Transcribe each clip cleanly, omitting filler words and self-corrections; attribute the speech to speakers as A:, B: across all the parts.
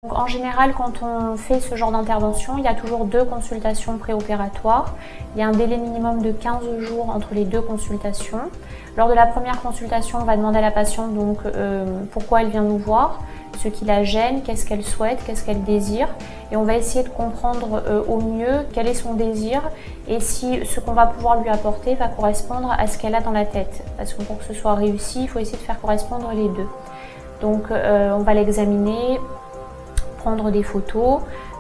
A: Donc, en général, quand on fait ce genre d'intervention, il y a toujours 2 consultations préopératoires. Il y a un délai minimum de 15 jours entre les 2 consultations. Lors de la première consultation, on va demander à la patiente donc, pourquoi elle vient nous voir, ce qui la gêne, qu'est-ce qu'elle souhaite, qu'est-ce qu'elle désire. Et on va essayer de comprendre au mieux quel est son désir et si ce qu'on va pouvoir lui apporter va correspondre à ce qu'elle a dans la tête. Parce que pour que ce soit réussi, il faut essayer de faire correspondre les deux. Donc on va l'examiner, prendre des photos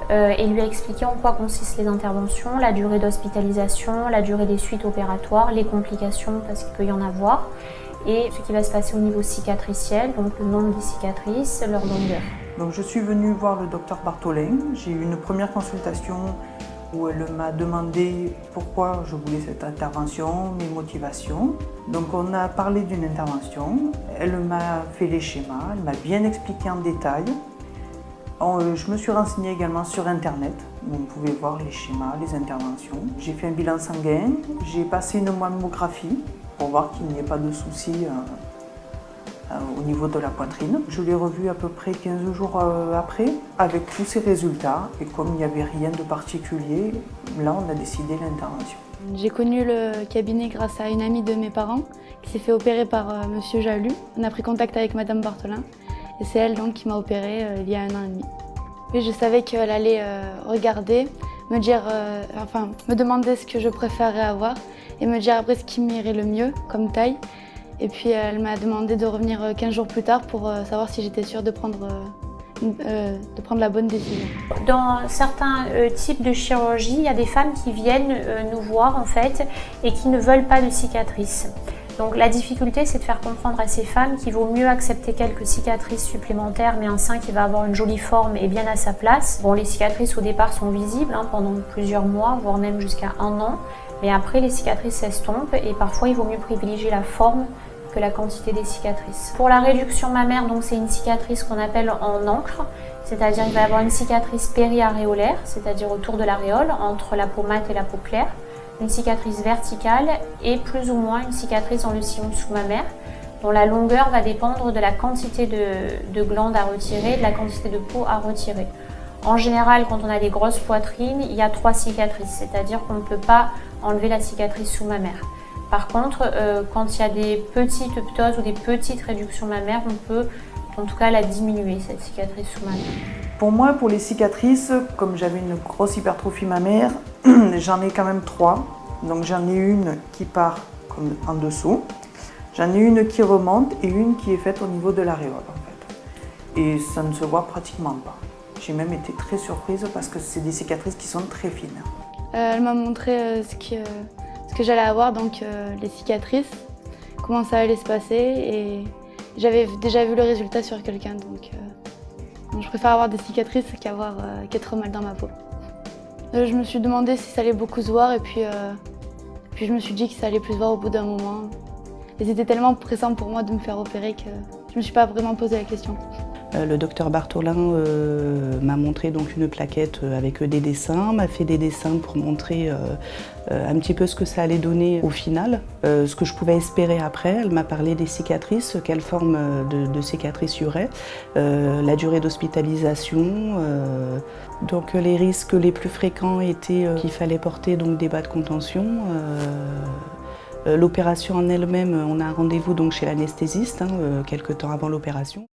A: et lui expliquer en quoi consistent les interventions, la durée d'hospitalisation, la durée des suites opératoires, les complications parce qu'il peut y en avoir et ce qui va se passer au niveau cicatriciel, donc le nombre des cicatrices, leur longueur.
B: Donc je suis venue voir le docteur Bartholin. J'ai eu une première consultation où elle m'a demandé pourquoi je voulais cette intervention, mes motivations. Donc on a parlé d'une intervention, elle m'a fait les schémas, elle m'a bien expliqué en détail. Je me suis renseignée également sur internet, où on pouvait voir les schémas, les interventions. J'ai fait un bilan sanguin, j'ai passé une mammographie pour voir qu'il n'y ait pas de soucis au niveau de la poitrine. Je l'ai revu à peu près 15 jours après, avec tous ces résultats. Et comme il n'y avait rien de particulier, là on a décidé l'intervention.
C: J'ai connu le cabinet grâce à une amie de mes parents qui s'est fait opérer par Monsieur Jalut. On a pris contact avec Madame Bartholin et c'est elle donc qui m'a opérée il y a 1 an et demi. Et je savais qu'elle allait regarder, me dire, me demander ce que je préférerais avoir et me dire après ce qui m'irait le mieux comme taille. Et puis elle m'a demandé de revenir 15 jours plus tard pour savoir si j'étais sûre de prendre la bonne décision.
A: Dans certains types de chirurgie, il y a des femmes qui viennent nous voir en fait et qui ne veulent pas de cicatrices. Donc la difficulté, c'est de faire comprendre à ces femmes qu'il vaut mieux accepter quelques cicatrices supplémentaires, mais un sein qui va avoir une jolie forme et bien à sa place. Bon, les cicatrices au départ sont visibles pendant plusieurs mois, voire même jusqu'à 1 an. Mais après, les cicatrices s'estompent et parfois, il vaut mieux privilégier la forme que la quantité des cicatrices. Pour la réduction mammaire, donc c'est une cicatrice qu'on appelle en encre, c'est-à-dire qu'il va y avoir une cicatrice périaréolaire, c'est-à-dire autour de l'aréole, entre la peau mate et la peau claire, une cicatrice verticale et plus ou moins une cicatrice dans le sillon sous-mammaire, dont la longueur va dépendre de la quantité de glandes à retirer, de la quantité de peau à retirer. En général, quand on a des grosses poitrines, il y a 3 cicatrices, c'est-à-dire qu'on ne peut pas enlever la cicatrice sous-mammaire. Par contre, quand il y a des petites ptoses ou des petites réductions mammaires, on peut en tout cas la diminuer, cette cicatrice sous-mammaire.
B: Pour moi, pour les cicatrices, comme j'avais une grosse hypertrophie mammaire, j'en ai quand même 3. Donc j'en ai une qui part comme en dessous, j'en ai une qui remonte et une qui est faite au niveau de l'aréole en fait. Et ça ne se voit pratiquement pas. J'ai même été très surprise parce que c'est des cicatrices qui sont très fines.
C: Elle m'a montré ce que j'allais avoir, donc les cicatrices, comment ça allait se passer et j'avais déjà vu le résultat sur quelqu'un, donc je préfère avoir des cicatrices qu'être mal dans ma peau. Je me suis demandé si ça allait beaucoup se voir et puis je me suis dit que ça allait plus se voir au bout d'un moment. Et c'était tellement pressant pour moi de me faire opérer que je ne me suis pas vraiment posé la question.
D: Le docteur Bartholin m'a montré donc une plaquette avec des dessins, m'a fait des dessins pour montrer un petit peu ce que ça allait donner au final, ce que je pouvais espérer après. Elle m'a parlé des cicatrices, quelle forme de cicatrices il y aurait, la durée d'hospitalisation. Donc les risques les plus fréquents étaient qu'il fallait porter donc des bas de contention. L'opération en elle-même, on a un rendez-vous donc chez l'anesthésiste quelques temps avant l'opération.